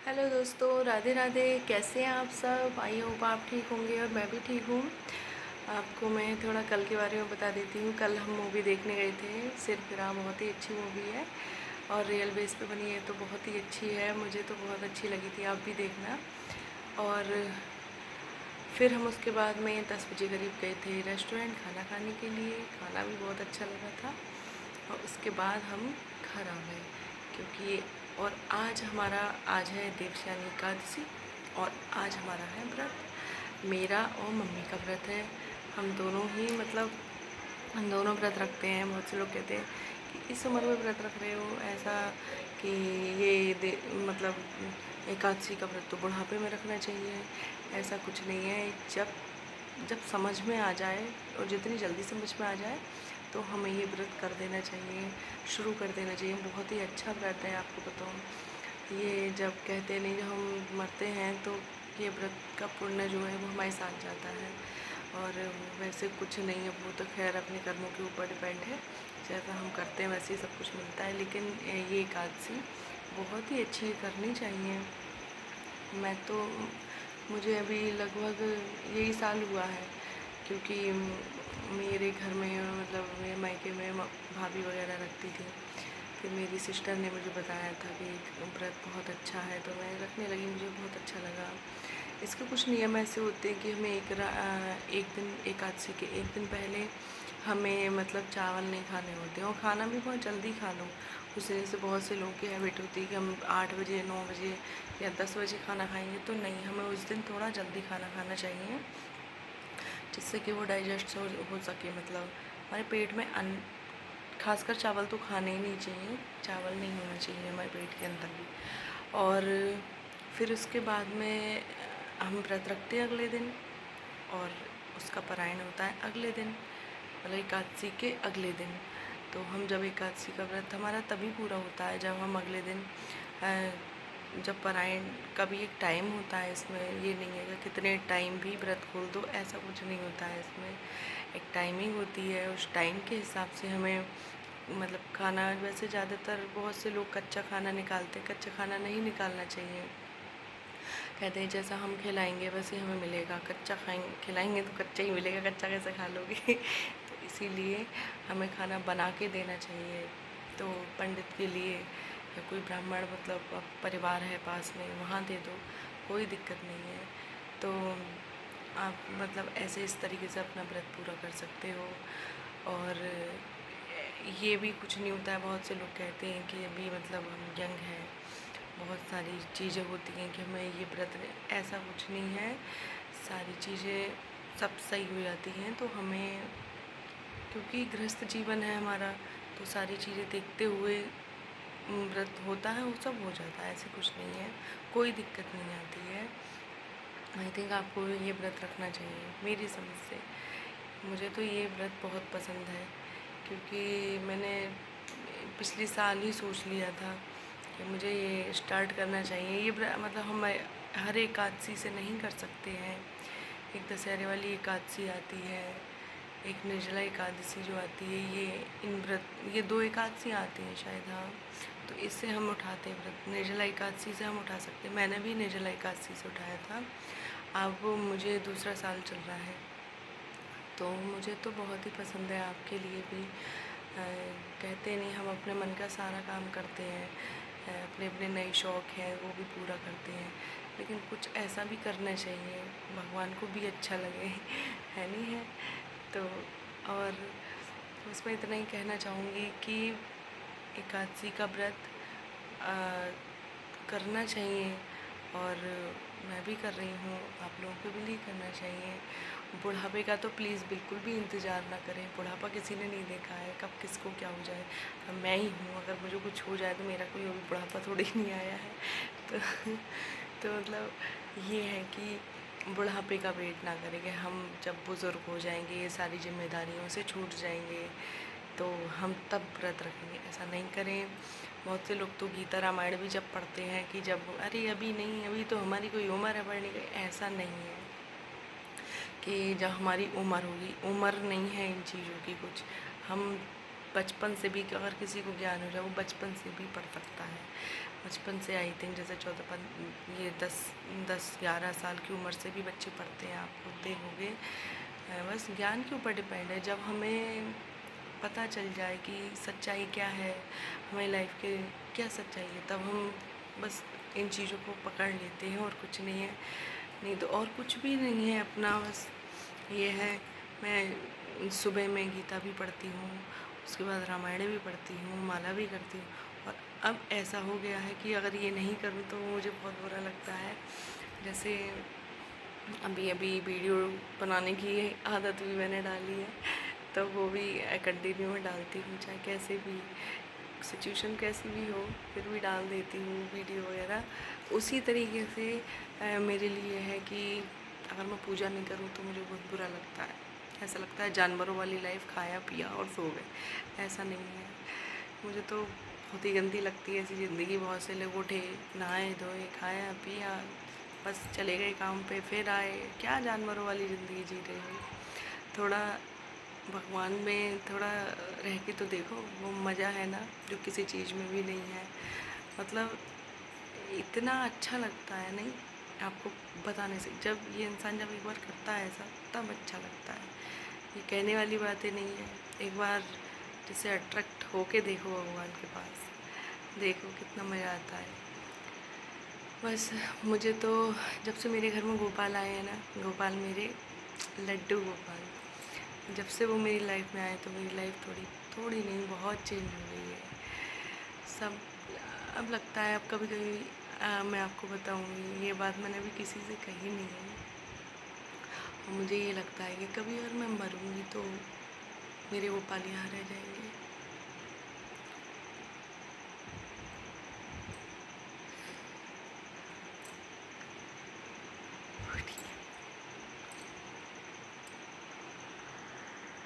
Hello दोस्तों, राधे राधे। कैसे हैं आप सब? आई होप आप ठीक होंगे और मैं भी ठीक हूँ। आपको मैं थोड़ा कल के बारे में बता देती हूँ। कल हम मूवी देखने गए थे, सिरफिरा। बहुत ही अच्छी मूवी है और रियल बेस पे बनी है, तो बहुत ही अच्छी है। मुझे तो बहुत अच्छी लगी थी, आप भी देखना। और फिर हम उसके बाद में 10 बजे करीब गए थे रेस्टोरेंट खाना खाने के लिए। खाना भी बहुत अच्छा लगा था और उसके बाद हम घर आ गए, क्योंकि और आज है देवशयनी एकादशी और आज हमारा है व्रत। मेरा और मम्मी का व्रत है। हम दोनों ही हम दोनों व्रत रखते हैं। बहुत से लोग कहते हैं कि इस उम्र में व्रत रख रहे हो, ऐसा कि ये मतलब एकादशी का व्रत तो बुढ़ापे में रखना चाहिए। ऐसा कुछ नहीं है। जब जब समझ में आ जाए और जितनी जल्दी समझ में आ जाए तो हमें ये व्रत कर देना चाहिए, शुरू कर देना चाहिए। बहुत ही अच्छा व्रत है, आपको बताऊँ। ये जब कहते नहीं, जब हम मरते हैं तो ये व्रत का पुण्य जो है वो हमारे साथ जाता है। और वैसे कुछ नहीं है, वो तो खैर अपने कर्मों के ऊपर डिपेंड है। जैसा हम करते हैं वैसे ही सब कुछ मिलता है। लेकिन ये एकादशी बहुत ही अच्छी करनी चाहिए। मैं तो मुझे अभी लगभग यही साल हुआ है, क्योंकि मेरे घर में मेरे मायके में भाभी वगैरह रखती थी। फिर मेरी सिस्टर ने मुझे बताया था कि व्रत बहुत अच्छा है, तो मैं रखने लगी। मुझे बहुत अच्छा लगा। इसके कुछ नियम ऐसे होते हैं कि हमें एक दिन एकादशी के एक दिन पहले हमें चावल नहीं खाने होते हैं, और खाना भी बहुत जल्दी खा लो। उस दिन से बहुत से लोगों की हैबिट होती है कि हम 8 बजे 9 बजे या 10 बजे खाना खाएंगे, तो नहीं, हमें उस दिन थोड़ा जल्दी खाना खाना चाहिए, जिससे कि वो डाइजेस्ट हो सके। हमारे पेट में अन्न, खासकर चावल तो खाने ही नहीं चाहिए। चावल नहीं होना चाहिए हमारे पेट के अंदर भी। और फिर उसके बाद में हम व्रत रखते हैं अगले दिन, और उसका पारायण होता है अगले दिन, एकादशी के अगले दिन। तो हम जब एकादशी का व्रत हमारा तभी पूरा होता है जब हम अगले दिन जब पारायण का भी एक टाइम होता है। इसमें ये नहीं है कि कितने टाइम भी व्रत खोल दो, ऐसा कुछ नहीं होता है। इसमें एक टाइमिंग होती है, उस टाइम के हिसाब से हमें खाना। वैसे ज़्यादातर बहुत से लोग कच्चा खाना निकालते हैं, कच्चा खाना नहीं निकालना चाहिए। कहते हैं जैसा हम खिलाएंगे वैसे हमें मिलेगा। कच्चा खिलाएंगे तो कच्चा ही मिलेगा, कच्चा कैसे खा लोगे। तो इसीलिए हमें खाना बना के देना चाहिए। तो पंडित के लिए या कोई ब्राह्मण परिवार है पास में, वहाँ दे दो, कोई दिक्कत नहीं है। तो आप ऐसे इस तरीके से अपना व्रत पूरा कर सकते हो। और ये भी कुछ नहीं होता है। बहुत से लोग कहते हैं कि अभी हम यंग हैं, बहुत सारी चीज़ें होती हैं कि हमें ये व्रत, ऐसा कुछ नहीं है। सारी चीज़ें सब सही हो जाती हैं। तो हमें, क्योंकि गृहस्थ जीवन है हमारा, तो सारी चीज़ें देखते हुए व्रत होता है, वो सब हो जाता है। ऐसे कुछ नहीं है, कोई दिक्कत नहीं आती है। आई थिंक आपको ये व्रत रखना चाहिए मेरी समझ से। मुझे तो ये व्रत बहुत पसंद है, क्योंकि मैंने पिछले साल ही सोच लिया था कि मुझे ये स्टार्ट करना चाहिए। ये हम हर एकादशी से नहीं कर सकते हैं। एक दशहरे वाली एकादशी आती है, एक निर्जला एकादशी जो आती है, ये 2 एकादशी आती हैं शायद। हाँ, तो इससे हम उठाते हैं व्रत। निर्जला एकादशी से हम उठा सकते हैं। मैंने भी निर्जला एकादशी से उठाया था। अब मुझे दूसरा साल चल रहा है, तो मुझे तो बहुत ही पसंद है। आपके लिए भी कहते नहीं, हम अपने मन का सारा काम करते हैं, अपने अपने नए शौक़ हैं वो भी पूरा करते हैं, लेकिन कुछ ऐसा भी करना चाहिए भगवान को भी अच्छा लगे। है नहीं है? तो और उसमें इतना ही कहना चाहूँगी कि एकादशी का व्रत करना चाहिए, और मैं भी कर रही हूँ, आप लोगों को भी नहीं करना चाहिए। बुढ़ापे का तो प्लीज़ बिल्कुल भी इंतज़ार ना करें। बुढ़ापा किसी ने नहीं देखा है, कब किसको क्या हो जाए। अब मैं ही हूँ, अगर मुझे कुछ हो जाए तो मेरा कोई अभी बुढ़ापा थोड़ी नहीं आया है। तो ये है कि बुढ़ापे का वेट ना करें कि हम जब बुज़ुर्ग हो जाएंगे, ये सारी जिम्मेदारियों से छूट जाएंगे, तो हम तब व्रत रखेंगे। ऐसा नहीं करें। बहुत से लोग तो गीता रामायण भी जब पढ़ते हैं कि जब, अरे अभी नहीं, अभी तो हमारी कोई उम्र है पढ़ने की। ऐसा नहीं है कि जब हमारी उम्र होगी, उम्र नहीं है इन चीज़ों की कुछ। हम बचपन से भी अगर किसी को ज्ञान हो जाए वो बचपन से भी पढ़ सकता है। बचपन से आई थिंक जैसे 10-11 साल की उम्र से भी बच्चे पढ़ते हैं, आप खुद देखोगे। बस ज्ञान के ऊपर डिपेंड है। जब हमें पता चल जाए कि सच्चाई क्या है, हमें लाइफ के क्या सच्चाई है, तब हम बस इन चीज़ों को पकड़ लेते हैं और कुछ नहीं है। नहीं तो और कुछ भी नहीं है अपना, बस ये है। मैं सुबह में गीता भी पढ़ती हूँ, उसके बाद रामायण भी पढ़ती हूँ, माला भी करती हूँ। और अब ऐसा हो गया है कि अगर ये नहीं करूँ तो मुझे बहुत बुरा लगता है। जैसे अभी अभी वीडियो बनाने की आदत भी मैंने डाली है, तो वो भी कंटिन्यू में डालती हूँ, चाहे कैसे भी सिचुएशन कैसी भी हो, फिर भी डाल देती हूँ वीडियो वगैरह। उसी तरीके से मेरे लिए है कि अगर मैं पूजा नहीं करूँ तो मुझे बहुत बुरा लगता है। ऐसा लगता है जानवरों वाली लाइफ, खाया पिया और सो गए। ऐसा नहीं है, मुझे तो बहुत ही गंदी लगती है ऐसी ज़िंदगी। बहुत से लोग उठे, नहाए धोए, खाया पिया, बस चले गए काम पे, फिर आए। क्या जानवरों वाली ज़िंदगी जी रहे हो? थोड़ा भगवान में थोड़ा रह के तो देखो, वो मज़ा है ना जो किसी चीज़ में भी नहीं है। मतलब इतना अच्छा लगता है, नहीं आपको बताने से। जब ये इंसान जब एक बार करता है ऐसा, तब अच्छा लगता है। ये कहने वाली बातें नहीं है। एक बार जैसे अट्रैक्ट होके देखो भगवान के पास, देखो कितना मज़ा आता है। बस मुझे तो जब से मेरे घर में गोपाल आए हैं ना, गोपाल मेरे लड्डू गोपाल, जब से वो मेरी लाइफ में आए तो मेरी लाइफ थोड़ी थोड़ी नहीं बहुत चेंज हो गई है। सब अब लगता है, अब कभी कभी मैं आपको बताऊंगी, ये बात मैंने अभी किसी से कही नहीं है। और मुझे ये लगता है कि कभी अगर मैं मरूंगी तो मेरे गोपाल यहाँ रह जाएंगे।